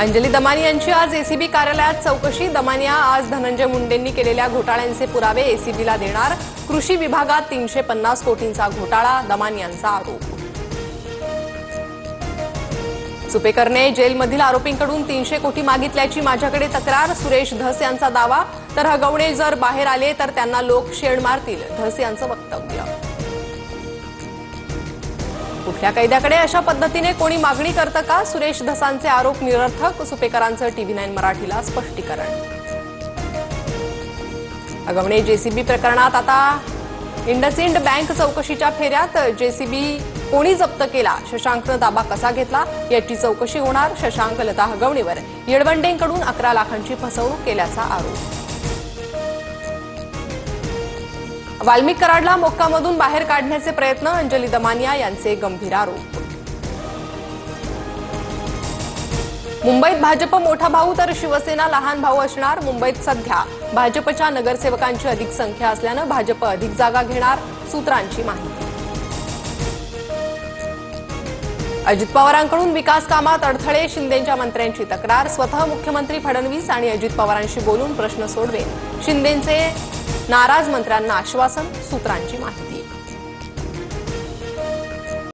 अंजली दमानी यांची आज एसीबी कार्यालयात चौकशी। दमानिया आज धनंजय मुंडेंनी केलेल्या घोटाळ्यांचे पुरावे एसीबीला देणार। कृषी विभागात 350 कोटींचा घोटाळा, दमानियांचा आरोप। सुपेकरने जेलमधील आरोपींकडून 300 कोटी मागितल्याची माझ्याकडे तक्रार, सुरेश धस यांचा दावा। तर हगवणे जर बाहेर आले तर त्यांना लोक शेण मारतील, धस यांचं वक्तव्य। कुठल्या कैद्याकडे अशा पद्धतीने कोणी मागणी करतं का? सुरेश धसांचे आरोप निरर्थक, सुपेकरांचं TV9 मराठीला स्पष्टीकरण। हगवणे जेसीबी प्रकरणात आता इंडसइंड बँक चौकशीच्या फेऱ्यात। जेसीबी कोणी जप्त केला, शशांकनं ताबा कसा घेतला याची चौकशी होणार। शशांक लता हगवणेवर येळवंडेंकडून 11 लाखांची फसवणूक केल्याचा आरोप। वाल्मिक कराडला मोक्कामधून बाहेर काढण्याचे प्रयत्न, अंजली दमानिया यांचे गंभीर आरोप। मुंबईत भाजप मोठा भाऊ तर शिवसेना लहान भाऊ असणार। मुंबईत सध्या भाजपच्या नगरसेवकांची अधिक संख्या असल्यानं भाजप अधिक जागा घेणार, सूत्रांची माहिती। अजित पवारांकडून विकास कामात अडथळे, शिंदेंच्या मंत्र्यांची तक्रार। स्वतः मुख्यमंत्री फडणवीस आणि अजित पवारांशी बोलून प्रश्न सोडवेन, शिंदेंचे नाराज मंत्र्यांना आश्वासन, सूत्रांची माहिती।